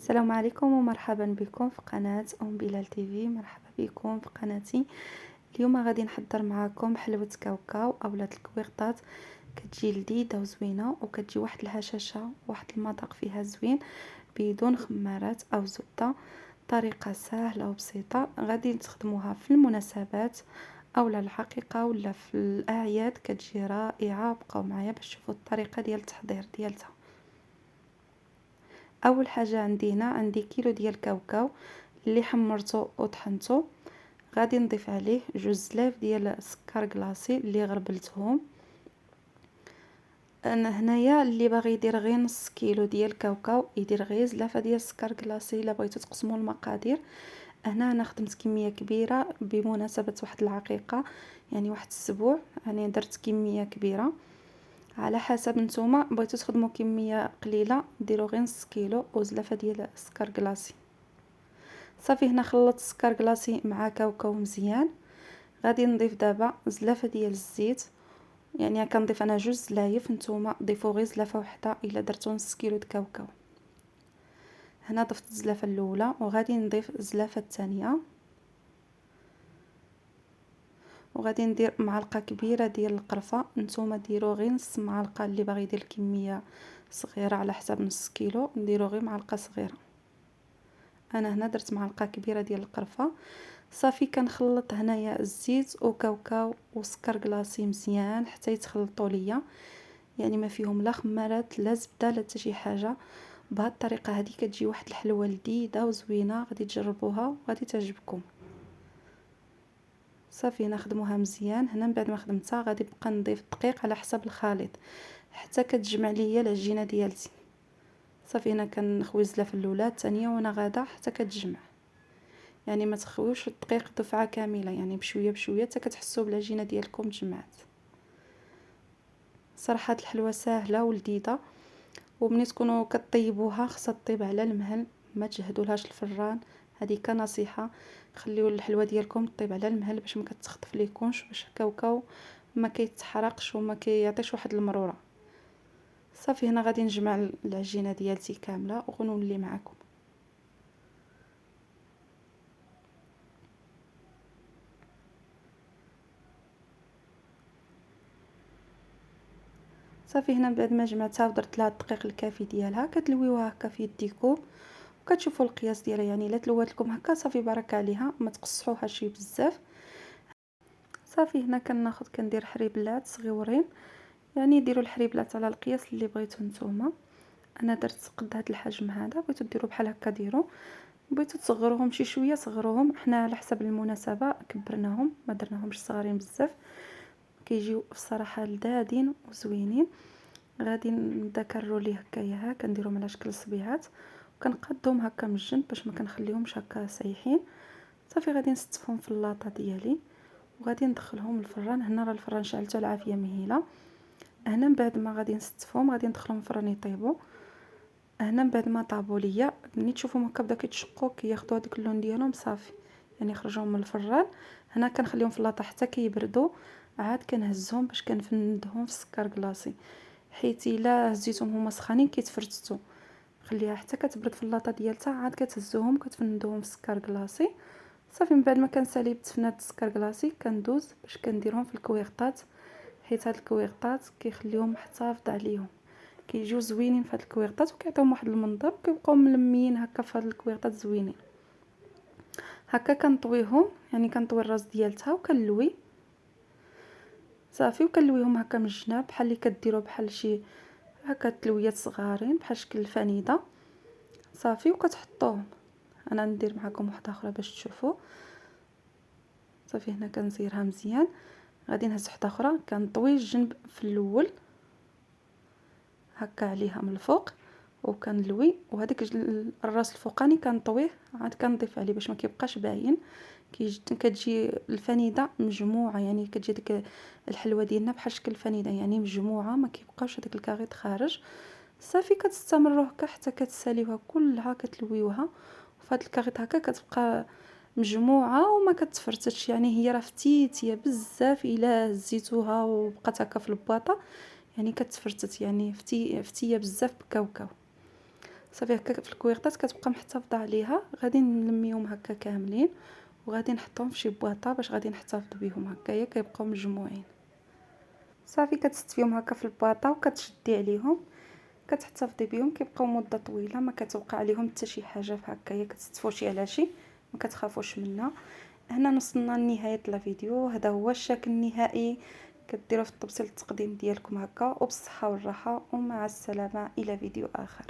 السلام عليكم ومرحبا بكم في قناة بلال تيفي. مرحبا بكم في قناتي. اليوم غادي نحضر معاكم حلوة كاوكاو اولا الكويرطات. كتجي لذيذه وزوينه وكتجي واحد الهشاشه واحد المذاق فيها زوين بدون خمارات او زبده. طريقه سهله وبسيطه غادي نستخدموها في المناسبات اولا الحقيقه ولا في الاعياد. كتجي رائعه. بقاو معايا باش تشوفوا الطريقه ديال التحضير ديالها. اول حاجه عندي كيلو ديال الكاوكاو اللي حمرته وطحنته. غادي نضيف عليه 2 ديال السكر كلاصي اللي غربلتهم. انا هنايا اللي باغي يدير غير نص كيلو ديال الكاوكاو يدير غير 2 ديال السكر كلاصي. الا بغيتو تقسموا المقادير، هنا انا خدمت كميه كبيره بمناسبه واحد العقيقه، يعني واحد السبوع، يعني درت كميه كبيره. على حسب نتوما بغيتو تخدموا كميه قليله ديروا غير نص كيلو و2 ديال السكر كلاصي. صافي هنا خلطت السكر كلاصي مع كاوكاو مزيان. غادي نضيف دابا 2 ديال الزيت، يعني كنضيف انا 2 زلايف، نتوما ضيفوا غير زلافه وحده الا درتو نص كيلو د كاوكاو. هنا ضفت الزلافه الاولى وغادي نضيف الزلافه الثانيه، وغادي ندير معلقه كبيره ديال القرفه. نتوما ديروا غير نص معلقه، اللي باغي يدير كميه صغيره على حساب نص كيلو نديروا غير معلقه صغيره. انا هنا درت معلقه كبيره ديال القرفه. صافي كنخلط هنايا الزيت وكاوكاو وسكر كلاصي مزيان حتى يتخلطوا ليا، يعني ما فيهم لا خمارات لا زبده لا حتى شي حاجه. بهذه الطريقه هذه كتجي واحد الحلوه لذيذه وزوينه، غادي تجربوها وغادي تعجبكم. صافي نخدموها مزيان. هنا من بعد ما خدمتها غادي نبقى نضيف الدقيق على حسب الخليط حتى كتجمع ليا العجينه ديالتي. صافي هنا كنخوي الزلافه الاولى الثانيه وانا غادا حتى كتجمع، يعني ما تخويوش الدقيق دفعه كامله، يعني بشويه بشويه حتى كتحسوا بالعجينه ديالكم تجمعات. صراحه الحلوه سهله ولذيذه، ومني تكونوا كطيبوها خصها طيب على المهل، ما تجهدولهاش الفران. هذه كنصيحه، خليو الحلوه ديالكم طيب على المهل باش ما كتسخطف ليكمش، باش الكاوكاو ما كيتحرقش وما كيعطيش واحد المروره. صافي هنا غادي نجمع العجينه ديالتي كامله ونولي معكم. صافي هنا بعد ما جمعتها ودرت لها الدقيق الكافي ديالها كتلويوها هكا في يديكم وكتشوفوا القياس ديالها. يعني الا تلوات لكم هكا صافي بارك عليها، ما تقصحوها شي بزاف. صافي هنا كندير حريبلات صغيورين، يعني ديروا الحريبلات على القياس اللي بغيتو نتوما. انا درت قد هذا الحجم هذا، بغيتو ديروا بحال هكا ديروا، بغيتو تصغروهم شي شويه صغروهم. حنا على حسب المناسبه كبرناهم، ما درناهمش صغارين بزاف. كيجيو الصراحه لذاذين وزوينين. غادي نبدا كنرولي هكايا، كنديرهم على شكل صبيعات وكنقادهم هكا من الجنب باش ما كنخليهمش هكا سايحين. صافي غادي نستفهم في اللاطه ديالي وغادي ندخلهم الفران. هنا راه الفران شعلته العافيه مهيله. هنا من بعد ما غادي نستفهم غادي ندخلهم الفران يطيبوا. هنا من بعد ما طابوا ليا، ملي تشوفهم هكا بدا كيتشقوا كياخذوا هذاك اللون ديالهم، صافي يعني خرجوهم من الفران. هنا كنخليهم في اللاطه حتى كيبردوا، عاد كنهزهم باش كنفندهم في السكر كلاصي، حيت الا هزيتهم هما سخانين كيتفرتتوا. خليها حتى كتبرد في اللاطه ديالتها، عاد كتهزوهم كتفندوهم في السكر كلاصي. صافي من بعد ما كنسالي بتفنات السكر كلاصي كندوز باش كنديرهم في الكويغطات، حيت هاد الكويغطات كيخليهم محتفظ عليهم، كيجيو زوينين في هاد الكويغطات وكيعطيهم واحد المنظر وكيبقاو ملميين هكا في هاد الكويغطات زوينين. هكا كنطويهم، يعني كنطوي الراس ديالتها وكنلوي. صافي وكنلويهم هكا من الجناب بحال اللي كديروا بحال شي هكا تلويات صغارين بحال شكل الفنيده. صافي وكتحطوهم. انا ندير معكم واحده اخرى باش تشوفوا. صافي هنا كنزيرها مزيان. غادي نهز واحده اخرى كنطوي الجنب في الاول هكا عليها من الفوق وكنلوي، وهذاك الراس الفوقاني كنطويه عاد كنضيف عليه باش ما كيبقاش باين. كتجي الفنيده مجموعه، يعني كتجي ديك الحلوه ديالنا بحال شكل الفنيده، يعني مجموعه ما كيبقاش هذاك الكاريط خارج. صافي كتستمروا هكا حتى كتساليوها كلها كتلويوها، وفهاد الكاريط هكا كتبقى مجموعه وما كتفرتش. يعني هي راه فتيتيه بزاف، الا هزيتوها وبقات هكا في البواطه يعني كتفرتت، يعني فتيه بزاف بكاوكاو. صافي هكا في الكويغطات كتبقى محتفظه عليها. غادي نلميهم هكا كاملين وغادي نحطهم في شي بواطه باش غادي نحتفظ بهم هكايا كيبقاو مجموعين. صافي كتستفيهم هكا في البواطه وكتشدي عليهم كتحتفظي بهم كيبقاو مده طويله ما كتوقع عليهم حتى شي حاجه هكايا كتستفوا شي على شي ما كتخافوش منها. هنا وصلنا لنهايه الفيديو. هذا هو الشكل النهائي. كديروا في الطبسيل التقديم ديالكم هكا وبالصحه والراحه ومع السلامه الى فيديو اخر.